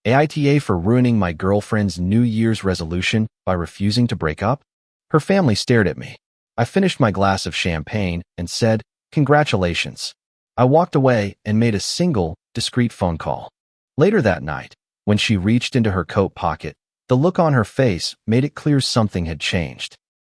AITA for ruining my girlfriend's New Year's resolution by refusing to break up? Her family stared at me. I finished my glass of champagne and said, "Congratulations." I walked away and made a single, discreet phone call. Later that night, when she reached into her coat pocket, the look on her face made it clear something had changed.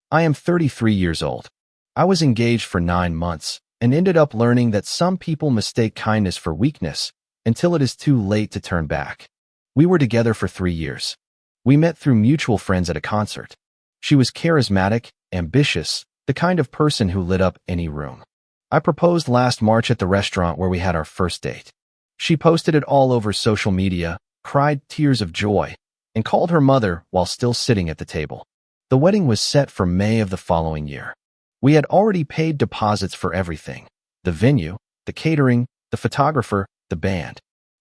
I am 33 years old. I was engaged for 9 months and ended up learning that some people mistake kindness for weakness until it is too late to turn back. We were together for 3 years. We met through mutual friends at a concert. She was charismatic, ambitious, the kind of person who lit up any room. I proposed last March at the restaurant where we had our first date. She posted it all over social media, cried tears of joy, and called her mother while still sitting at the table. The wedding was set for May of the following year. We had already paid deposits for everything: the venue, the catering, the photographer, the band.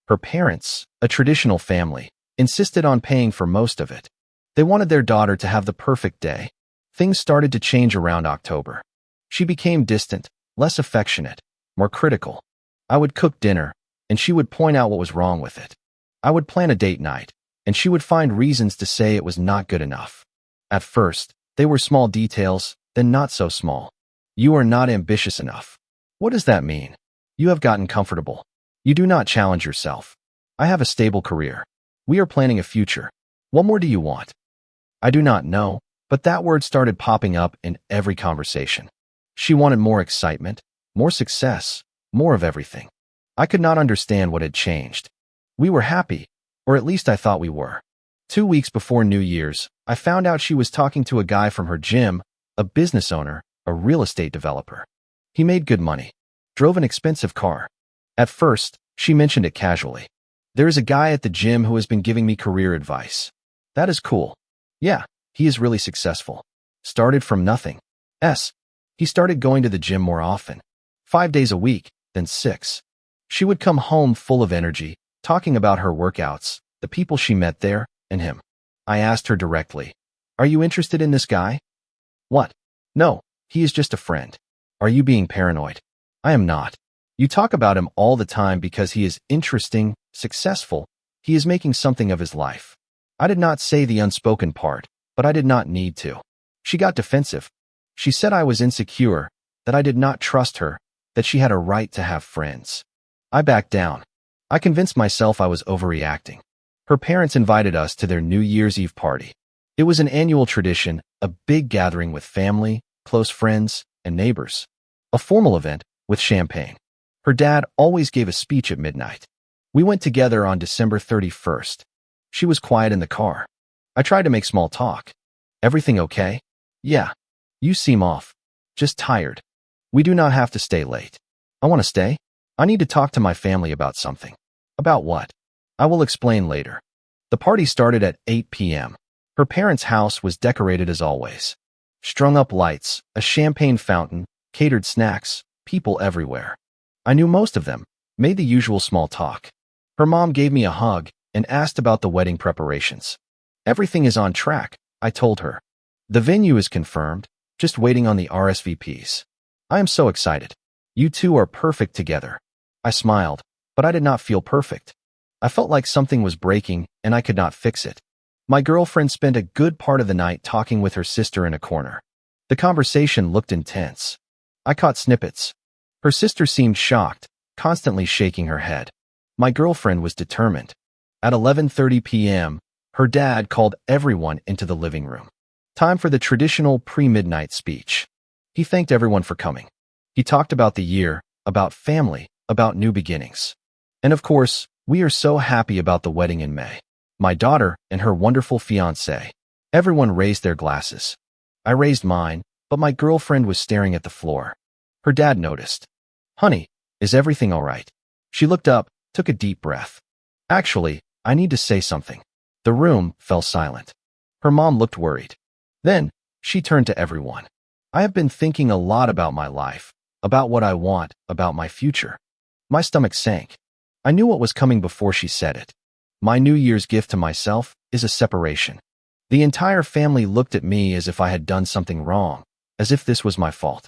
Her parents, a traditional family, insisted on paying for most of it. They wanted their daughter to have the perfect day. Things started to change around October. She became distant, less affectionate, more critical. I would cook dinner, and she would point out what was wrong with it. I would plan a date night, and she would find reasons to say it was not good enough. At first, they were small details, then not so small. "You are not ambitious enough." What does that mean? "You have gotten comfortable. You do not challenge yourself." "I have a stable career. We are planning a future. What more do you want?" I do not know, but that word started popping up in every conversation. She wanted more excitement, more success, more of everything. I could not understand what had changed. We were happy, or at least I thought we were. 2 weeks before New Year's, I found out she was talking to a guy from her gym, a business owner, a real estate developer. He made good money, drove an expensive car. At first, she mentioned it casually. "There is a guy at the gym who has been giving me career advice." "That is cool." "Yeah, he is really successful. Started from nothing. He started going to the gym more often. 5 days a week, then 6. She would come home full of energy, talking about her workouts, the people she met there, and him. I asked her directly, "Are you interested in this guy?" "What?" "No, he is just a friend." "Are you being paranoid?" "I am not. You talk about him all the time because he is interesting, successful. He is making something of his life." I did not say the unspoken part, but I did not need to. She got defensive. She said I was insecure, that I did not trust her, that she had a right to have friends. I backed down. I convinced myself I was overreacting. Her parents invited us to their New Year's Eve party. It was an annual tradition, a big gathering with family, close friends, and neighbors. A formal event with champagne. Her dad always gave a speech at midnight. We went together on December 31st. She was quiet in the car. I tried to make small talk. "Everything okay?" "Yeah. You seem off. Just tired." "We do not have to stay late." "I want to stay. I need to talk to my family about something." "About what?" "I will explain later." The party started at 8 p.m. Her parents' house was decorated as always. Strung up lights, a champagne fountain, catered snacks, people everywhere. I knew most of them, made the usual small talk. Her mom gave me a hug and asked about the wedding preparations. "Everything is on track," I told her. "The venue is confirmed, just waiting on the RSVPs. I am so excited. You two are perfect together." I smiled, but I did not feel perfect. I felt like something was breaking and I could not fix it. My girlfriend spent a good part of the night talking with her sister in a corner. The conversation looked intense. I caught snippets. Her sister seemed shocked, constantly shaking her head. My girlfriend was determined. At 11:30 p.m., her dad called everyone into the living room. Time for the traditional pre-midnight speech. He thanked everyone for coming. He talked about the year, about family, about new beginnings. And of course, we are so happy about the wedding in May. My daughter and her wonderful fiancé. Everyone raised their glasses. I raised mine, but my girlfriend was staring at the floor. Her dad noticed. "Honey, is everything all right?" She looked up, took a deep breath. "Actually, I need to say something." The room fell silent. Her mom looked worried. Then, she turned to everyone. "I have been thinking a lot about my life, about what I want, about my future." My stomach sank. I knew what was coming before she said it. My New Year's gift to myself is a separation. The entire family looked at me as if I had done something wrong, as if this was my fault.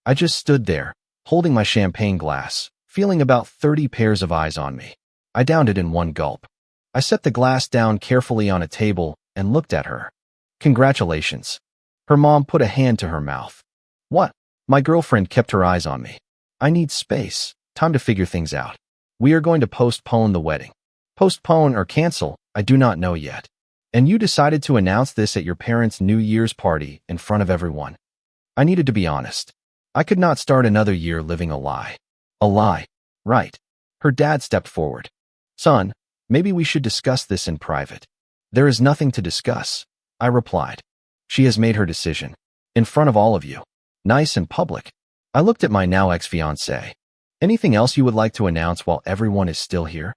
I just stood there, holding my champagne glass, feeling about 30 pairs of eyes on me. I downed it in one gulp. I set the glass down carefully on a table and looked at her. Congratulations. Her mom put a hand to her mouth. What? My girlfriend kept her eyes on me. I need space. Time to figure things out. We are going to postpone the wedding. Postpone or cancel, I do not know yet. And you decided to announce this at your parents' New Year's party in front of everyone. I needed to be honest. I could not start another year living a lie. A lie. Right. Her dad stepped forward. Son, maybe we should discuss this in private. There is nothing to discuss, I replied. She has made her decision. In front of all of you. Nice and public. I looked at my now ex-fiancé. Anything else you would like to announce while everyone is still here?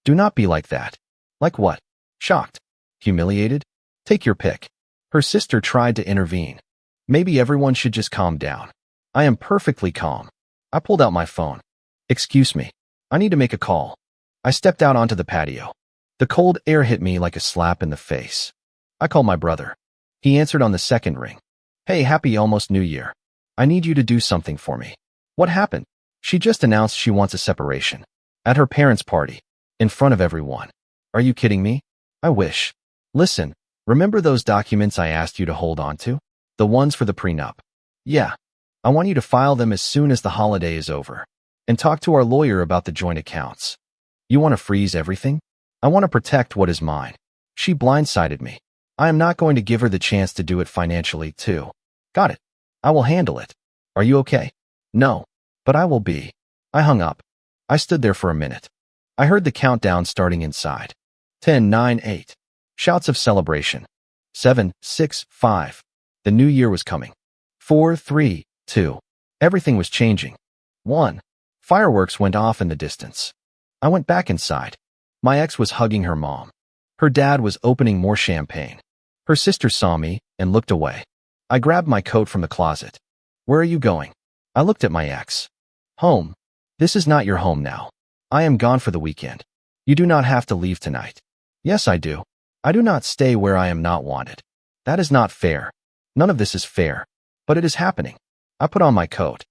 Do not be like that. Like what? Shocked? Humiliated? Take your pick. Her sister tried to intervene. Maybe everyone should just calm down. I am perfectly calm. I pulled out my phone. Excuse me. I need to make a call. I stepped out onto the patio. The cold air hit me like a slap in the face. I called my brother. He answered on the second ring. Hey, happy almost New Year. I need you to do something for me. What happened? She just announced she wants a separation. At her parents' party. In front of everyone. Are you kidding me? I wish. Listen, remember those documents I asked you to hold on to? The ones for the prenup. Yeah. I want you to file them as soon as the holiday is over. And talk to our lawyer about the joint accounts. You want to freeze everything? I want to protect what is mine. She blindsided me. I am not going to give her the chance to do it financially, too. Got it. I will handle it. Are you okay? No. But I will be. I hung up. I stood there for a minute. I heard the countdown starting inside. 10, 9, 8. Shouts of celebration. 7, 6, 5. The new year was coming. 4, 3, 2. Everything was changing. 1. Fireworks went off in the distance. I went back inside. My ex was hugging her mom. Her dad was opening more champagne. Her sister saw me and looked away. I grabbed my coat from the closet. Where are you going? I looked at my ex. Home. This is not your home now. I am gone for the weekend. You do not have to leave tonight. Yes, I do. I do not stay where I am not wanted. That is not fair. None of this is fair. But it is happening. I put on my coat.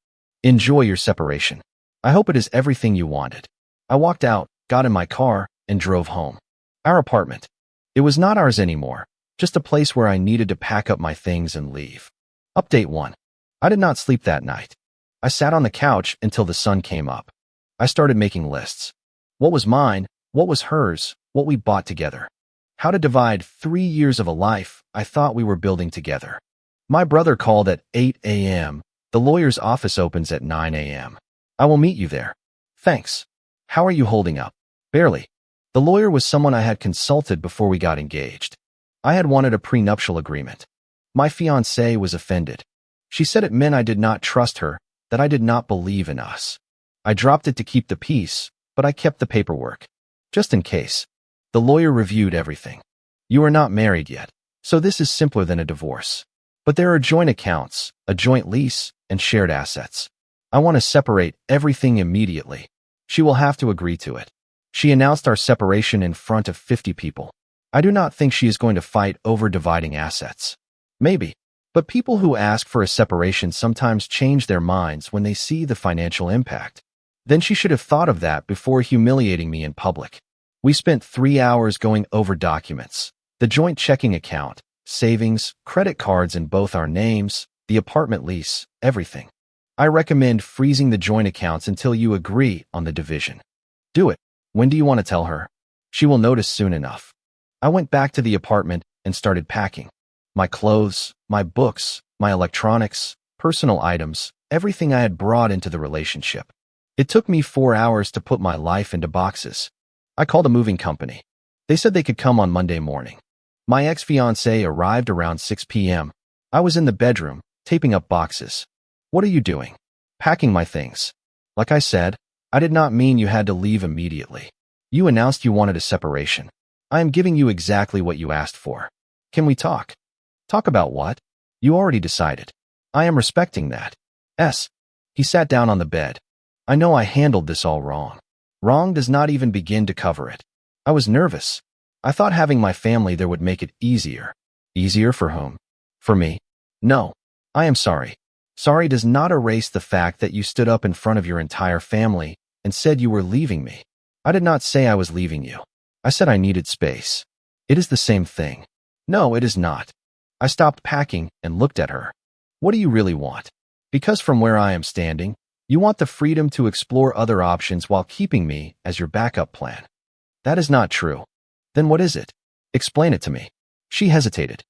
Enjoy your separation. I hope it is everything you wanted. I walked out, got in my car, and drove home. Our apartment. It was not ours anymore, just a place where I needed to pack up my things and leave. Update 1. I did not sleep that night. I sat on the couch until the sun came up. I started making lists. What was mine, what was hers, what we bought together. How to divide 3 years of a life I thought we were building together. My brother called at 8 a.m. The lawyer's office opens at 9 a.m. I will meet you there. Thanks. How are you holding up? Barely. The lawyer was someone I had consulted before we got engaged. I had wanted a prenuptial agreement. My fiancée was offended. She said it meant I did not trust her, that I did not believe in us. I dropped it to keep the peace, but I kept the paperwork. Just in case. The lawyer reviewed everything. You are not married yet, so this is simpler than a divorce. But there are joint accounts, a joint lease, and shared assets. I want to separate everything immediately. She will have to agree to it. She announced our separation in front of 50 people. I do not think she is going to fight over dividing assets. Maybe. But people who ask for a separation sometimes change their minds when they see the financial impact. Then she should have thought of that before humiliating me in public. We spent 3 hours going over documents, the joint checking account, savings, credit cards in both our names, the apartment lease, everything. I recommend freezing the joint accounts until you agree on the division. Do it. When do you want to tell her? She will notice soon enough. I went back to the apartment and started packing. My clothes, my books, my electronics, personal items, everything I had brought into the relationship. It took me 4 hours to put my life into boxes. I called a moving company. They said they could come on Monday morning. My ex-fiancée arrived around 6 p.m. I was in the bedroom, taping up boxes. What are you doing? Packing my things. Like I said, I did not mean you had to leave immediately. You announced you wanted a separation. I am giving you exactly what you asked for. Can we talk? Talk about what? You already decided. I am respecting that. He sat down on the bed. I know I handled this all wrong. Wrong does not even begin to cover it. I was nervous. I thought having my family there would make it easier. Easier for whom? For me? No. I am sorry. Sorry does not erase the fact that you stood up in front of your entire family and said you were leaving me. I did not say I was leaving you. I said I needed space. It is the same thing. No, it is not. I stopped packing and looked at her. What do you really want? Because from where I am standing, you want the freedom to explore other options while keeping me as your backup plan. That is not true. Then what is it? Explain it to me. She hesitated.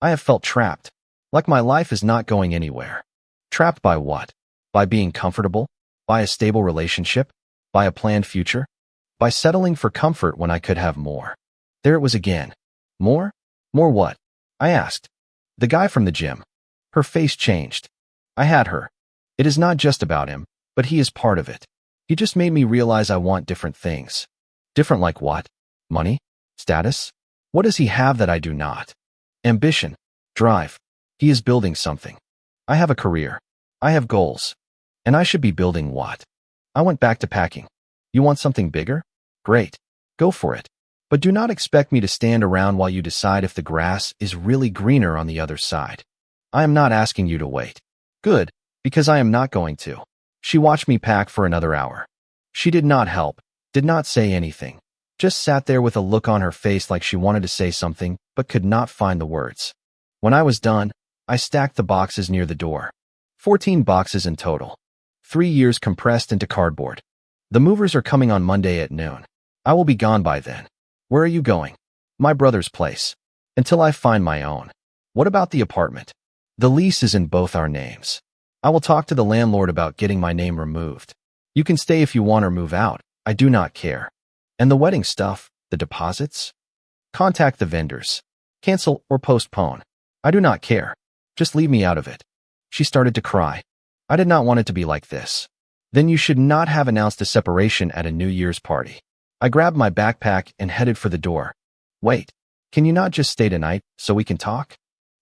I have felt trapped, like my life is not going anywhere. Trapped by what? By being comfortable? By a stable relationship? By a planned future? By settling for comfort when I could have more. There it was again. More? More what? I asked. The guy from the gym. Her face changed. I had her. It is not just about him, but he is part of it. He just made me realize I want different things. Different like what? Money? Status? What does he have that I do not? Ambition. Drive. He is building something. I have a career. I have goals. And I should be building what? I went back to packing. You want something bigger? Great. Go for it. But do not expect me to stand around while you decide if the grass is really greener on the other side. I am not asking you to wait. Good, because I am not going to. She watched me pack for another hour. She did not help, did not say anything, just sat there with a look on her face like she wanted to say something but could not find the words. When I was done, I stacked the boxes near the door. 14 boxes in total. 3 years compressed into cardboard. The movers are coming on Monday at noon. I will be gone by then. Where are you going? My brother's place. Until I find my own. What about the apartment? The lease is in both our names. I will talk to the landlord about getting my name removed. You can stay if you want or move out. I do not care. And the wedding stuff, the deposits? Contact the vendors. Cancel or postpone. I do not care. Just leave me out of it. She started to cry. I did not want it to be like this. Then you should not have announced a separation at a New Year's party. I grabbed my backpack and headed for the door. Wait, can you not just stay tonight so we can talk?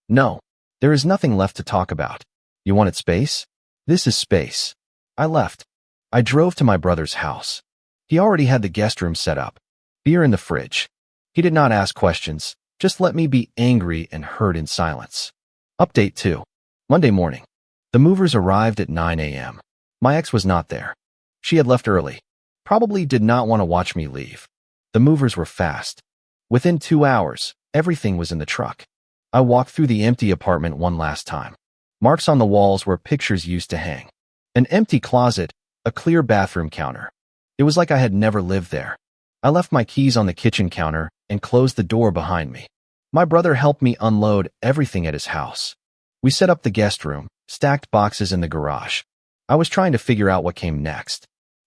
No, there is nothing left to talk about. You wanted space? This is space. I left. I drove to my brother's house. He already had the guest room set up. Beer in the fridge. He did not ask questions, just let me be angry and heard in silence. Update 2. Monday morning. The movers arrived at 9 a.m. My ex was not there. She had left early. Probably did not want to watch me leave. The movers were fast. Within 2 hours, everything was in the truck. I walked through the empty apartment one last time. Marks on the walls where pictures used to hang. An empty closet, a clear bathroom counter. It was like I had never lived there. I left my keys on the kitchen counter and closed the door behind me. My brother helped me unload everything at his house. We set up the guest room, stacked boxes in the garage. I was trying to figure out what came next.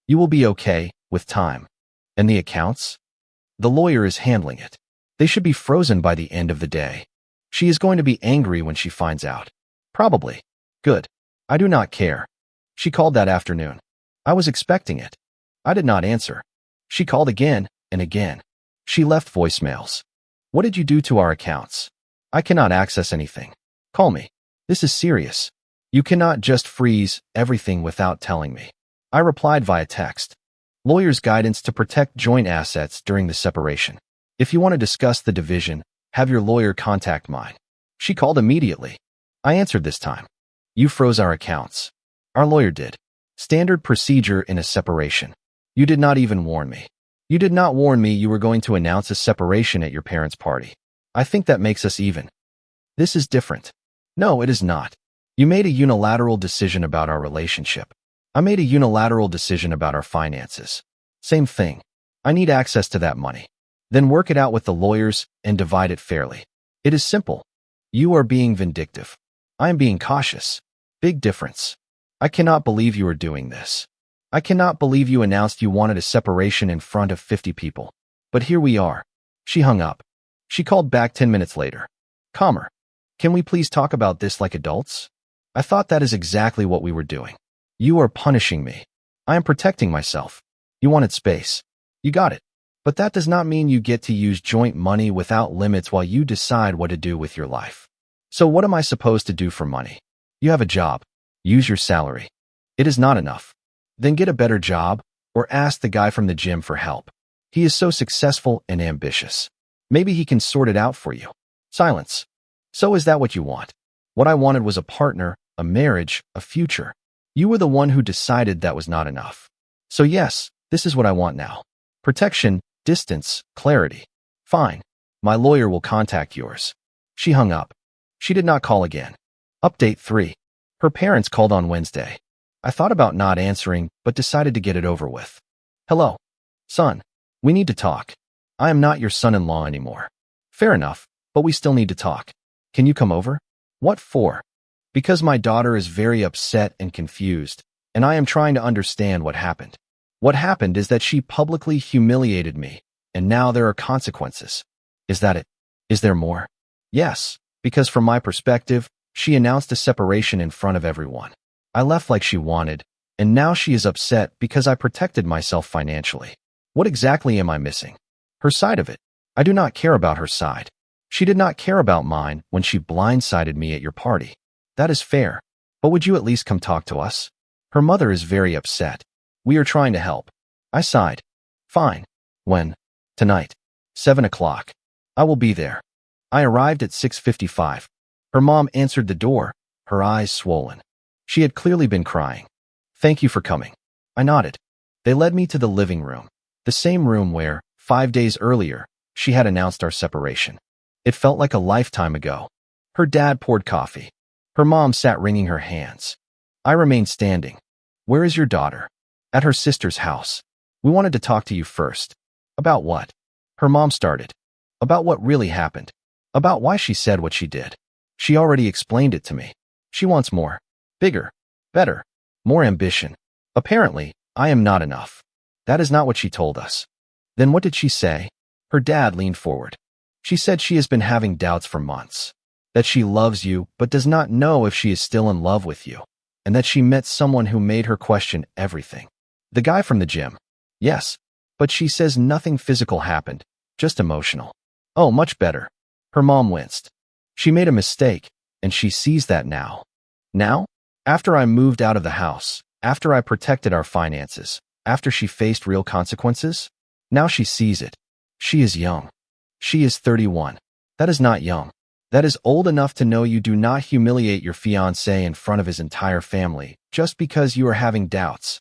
You will be okay, with time. And the accounts? The lawyer is handling it. They should be frozen by the end of the day. She is going to be angry when she finds out. Probably. Good. I do not care. She called that afternoon. I was expecting it. I did not answer. She called again and again. She left voicemails. What did you do to our accounts? I cannot access anything. Call me. This is serious. You cannot just freeze everything without telling me. I replied via text. Lawyer's guidance to protect joint assets during the separation. If you want to discuss the division, have your lawyer contact mine. She called immediately. I answered this time. You froze our accounts. Our lawyer did. Standard procedure in a separation. You did not even warn me. You did not warn me you were going to announce a separation at your parents' party. I think that makes us even. This is different. No, it is not. You made a unilateral decision about our relationship. I made a unilateral decision about our finances. Same thing. I need access to that money. Then work it out with the lawyers and divide it fairly. It is simple. You are being vindictive. I am being cautious. Big difference. I cannot believe you are doing this. I cannot believe you announced you wanted a separation in front of 50 people. But here we are. She hung up. She called back 10 minutes later. Calmer. Can we please talk about this like adults? I thought that is exactly what we were doing. You are punishing me. I am protecting myself. You wanted space. You got it. But that does not mean you get to use joint money without limits while you decide what to do with your life. So what am I supposed to do for money? You have a job. Use your salary. It is not enough. Then get a better job or ask the guy from the gym for help. He is so successful and ambitious. Maybe he can sort it out for you. Silence. So is that what you want? What I wanted was a partner, a marriage, a future. You were the one who decided that was not enough. So yes, this is what I want now. Protection, Distance, clarity. Fine. My lawyer will contact yours. She hung up. She did not call again. Update 3. Her parents called on Wednesday. I thought about not answering, but decided to get it over with. Hello. Son. We need to talk. I am not your son-in-law anymore. Fair enough, but we still need to talk. Can you come over? What for? Because my daughter is very upset and confused, and I am trying to understand what happened. What happened is that she publicly humiliated me, and now there are consequences. Is that it? Is there more? Yes, because from my perspective, she announced a separation in front of everyone. I left like she wanted, and now she is upset because I protected myself financially. What exactly am I missing? Her side of it. I do not care about her side. She did not care about mine when she blindsided me at your party. That is fair, but would you at least come talk to us? Her mother is very upset. We are trying to help. I sighed. Fine. When? Tonight. 7 o'clock. I will be there. I arrived at 6:55. Her mom answered the door, her eyes swollen. She had clearly been crying. Thank you for coming. I nodded. They led me to the living room, the same room where, 5 days earlier, she had announced our separation. It felt like a lifetime ago. Her dad poured coffee. Her mom sat wringing her hands. I remained standing. Where is your daughter? At her sister's house. We wanted to talk to you first. About what? Her mom started. About what really happened. About why she said what she did. She already explained it to me. She wants more. Bigger. Better. More ambition. Apparently, I am not enough. That is not what she told us. Then what did she say? Her dad leaned forward. She said she has been having doubts for months. That she loves you but does not know if she is still in love with you. And that she met someone who made her question everything. The guy from the gym. Yes. But she says nothing physical happened, just emotional. Oh, much better. Her mom winced. She made a mistake, and she sees that now. Now? After I moved out of the house, after I protected our finances, after she faced real consequences? Now she sees it. She is young. She is 31. That is not young. That is old enough to know you do not humiliate your fiancé in front of his entire family just because you are having doubts.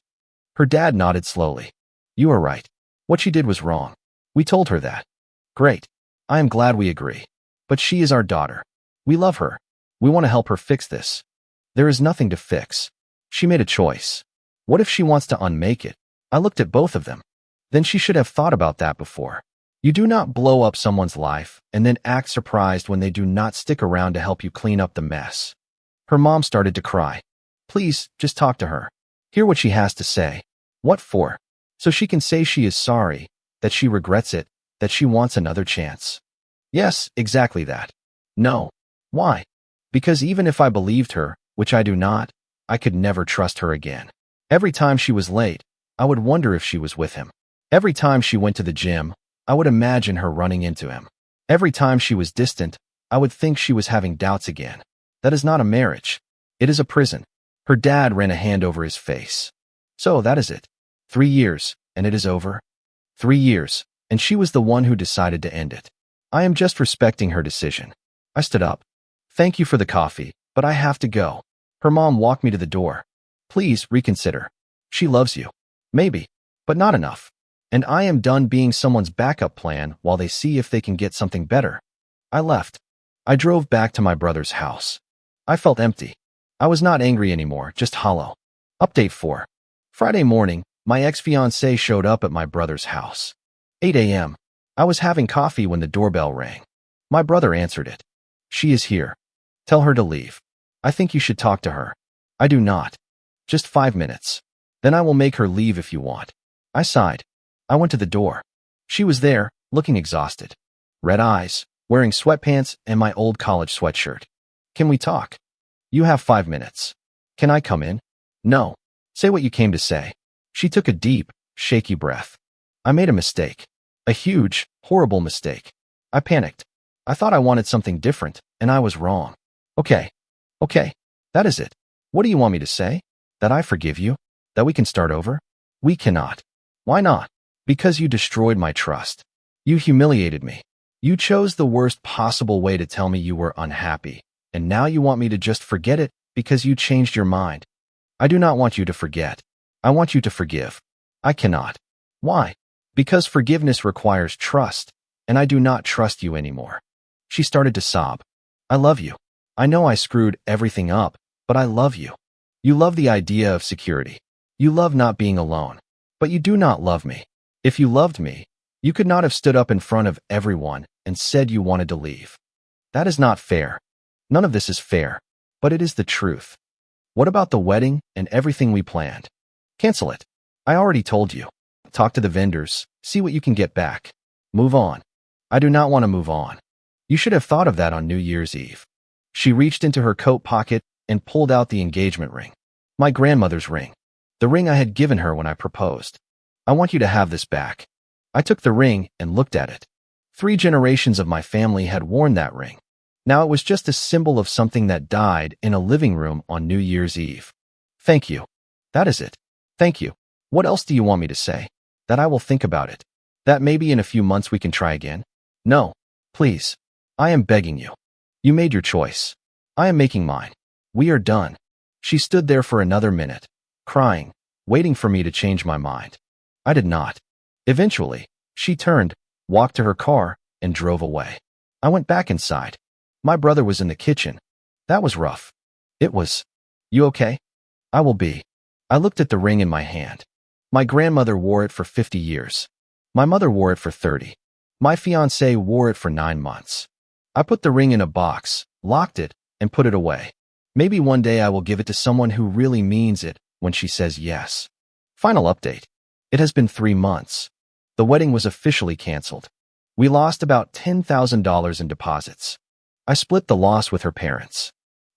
Her dad nodded slowly. You are right. What she did was wrong. We told her that. Great. I am glad we agree. But she is our daughter. We love her. We want to help her fix this. There is nothing to fix. She made a choice. What if she wants to unmake it? I looked at both of them. Then she should have thought about that before. You do not blow up someone's life and then act surprised when they do not stick around to help you clean up the mess. Her mom started to cry. Please, just talk to her. Hear what she has to say. What for? So she can say she is sorry, that she regrets it, that she wants another chance. Yes, exactly that. No. Why? Because even if I believed her, which I do not, I could never trust her again. Every time she was late, I would wonder if she was with him. Every time she went to the gym, I would imagine her running into him. Every time she was distant, I would think she was having doubts again. That is not a marriage. It is a prison. Her dad ran a hand over his face. So that is it. 3 years, and it is over? 3 years, and she was the one who decided to end it. I am just respecting her decision. I stood up. Thank you for the coffee, but I have to go. Her mom walked me to the door. Please reconsider. She loves you. Maybe, but not enough. And I am done being someone's backup plan while they see if they can get something better. I left. I drove back to my brother's house. I felt empty. I was not angry anymore, just hollow. Update 4. Friday morning, my ex-fiancée showed up at my brother's house. 8 a.m. I was having coffee when the doorbell rang. My brother answered it. She is here. Tell her to leave. I think you should talk to her. I do not. Just 5 minutes. Then I will make her leave if you want. I sighed. I went to the door. She was there, looking exhausted. Red eyes, wearing sweatpants and my old college sweatshirt. Can we talk? You have 5 minutes. Can I come in? No. Say what you came to say. She took a deep, shaky breath. I made a mistake. A huge, horrible mistake. I panicked. I thought I wanted something different, and I was wrong. Okay. Okay. That is it. What do you want me to say? That I forgive you? That we can start over? We cannot. Why not? Because you destroyed my trust. You humiliated me. You chose the worst possible way to tell me you were unhappy, and now you want me to just forget it because you changed your mind. I do not want you to forget. I want you to forgive. I cannot. Why? Because forgiveness requires trust, and I do not trust you anymore. She started to sob. I love you. I know I screwed everything up, but I love you. You love the idea of security. You love not being alone. But you do not love me. If you loved me, you could not have stood up in front of everyone and said you wanted to leave. That is not fair. None of this is fair, but it is the truth. What about the wedding and everything we planned? Cancel it. I already told you. Talk to the vendors, see what you can get back. Move on. I do not want to move on. You should have thought of that on New Year's Eve. She reached into her coat pocket and pulled out the engagement ring. My grandmother's ring. The ring I had given her when I proposed. I want you to have this back. I took the ring and looked at it. 3 generations of my family had worn that ring. Now it was just a symbol of something that died in a living room on New Year's Eve. Thank you. That is it. Thank you. What else do you want me to say? That I will think about it. That maybe in a few months we can try again? No. Please. I am begging you. You made your choice. I am making mine. We are done. She stood there for another minute, crying, waiting for me to change my mind. I did not. Eventually, she turned, walked to her car, and drove away. I went back inside. My brother was in the kitchen. That was rough. It was. You okay? I will be. I looked at the ring in my hand. My grandmother wore it for 50 years. My mother wore it for 30. My fiancé wore it for 9 months. I put the ring in a box, locked it, and put it away. Maybe one day I will give it to someone who really means it when she says yes. Final update. It has been 3 months. The wedding was officially canceled. We lost about $10,000 in deposits. I split the loss with her parents.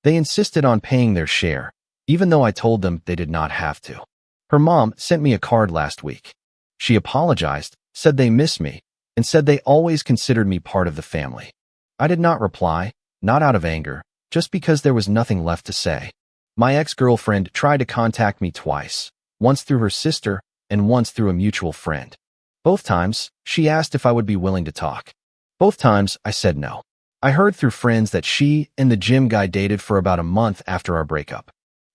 They insisted on paying their share, even though I told them they did not have to. Her mom sent me a card last week. She apologized, said they miss me, and said they always considered me part of the family. I did not reply, not out of anger, just because there was nothing left to say. My ex-girlfriend tried to contact me twice, once through her sister and once through a mutual friend. Both times, she asked if I would be willing to talk. Both times, I said no. I heard through friends that she and the gym guy dated for about a month after our breakup.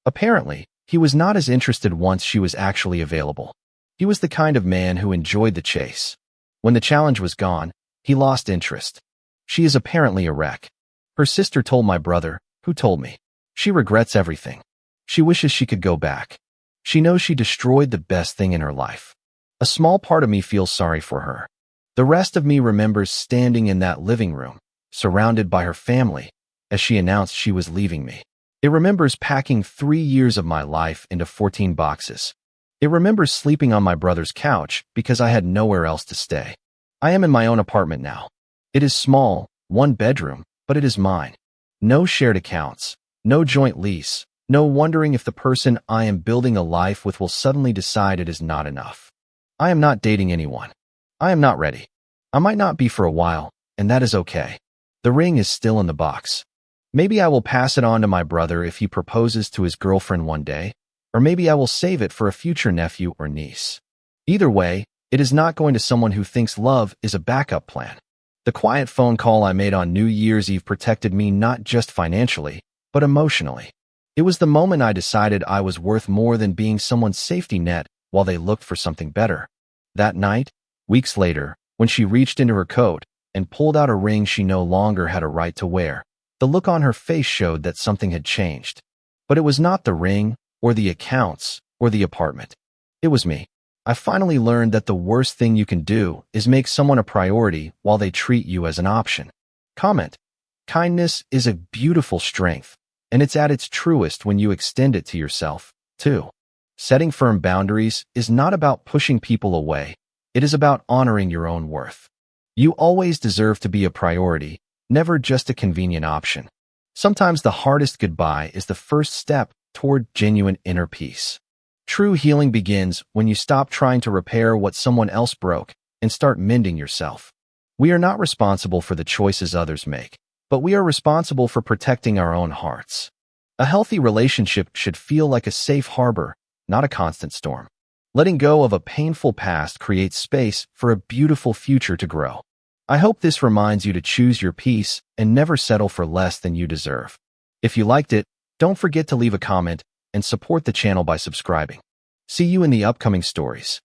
Apparently, he was not as interested once she was actually available. He was the kind of man who enjoyed the chase. When the challenge was gone, he lost interest. She is apparently a wreck. Her sister told my brother, who told me. She regrets everything. She wishes she could go back. She knows she destroyed the best thing in her life. A small part of me feels sorry for her. The rest of me remembers standing in that living room, surrounded by her family, as she announced she was leaving me. It remembers packing 3 years of my life into 14 boxes. It remembers sleeping on my brother's couch because I had nowhere else to stay. I am in my own apartment now. It is small, 1 bedroom, but it is mine. No shared accounts, no joint lease, no wondering if the person I am building a life with will suddenly decide it is not enough. I am not dating anyone. I am not ready. I might not be for a while, and that is okay. The ring is still in the box. Maybe I will pass it on to my brother if he proposes to his girlfriend one day, or maybe I will save it for a future nephew or niece. Either way, it is not going to someone who thinks love is a backup plan. The quiet phone call I made on New Year's Eve protected me not just financially, but emotionally. It was the moment I decided I was worth more than being someone's safety net while they looked for something better. That night, weeks later, when she reached into her coat and pulled out a ring she no longer had a right to wear, the look on her face showed that something had changed. But it was not the ring, or the accounts, or the apartment. It was me. I finally learned that the worst thing you can do is make someone a priority while they treat you as an option. Comment. Kindness is a beautiful strength, and it's at its truest when you extend it to yourself, too. Setting firm boundaries is not about pushing people away. It is about honoring your own worth. You always deserve to be a priority, never just a convenient option. Sometimes the hardest goodbye is the first step toward genuine inner peace. True healing begins when you stop trying to repair what someone else broke and start mending yourself. We are not responsible for the choices others make, but we are responsible for protecting our own hearts. A healthy relationship should feel like a safe harbor, not a constant storm. Letting go of a painful past creates space for a beautiful future to grow. I hope this reminds you to choose your peace and never settle for less than you deserve. If you liked it, don't forget to leave a comment and support the channel by subscribing. See you in the upcoming stories.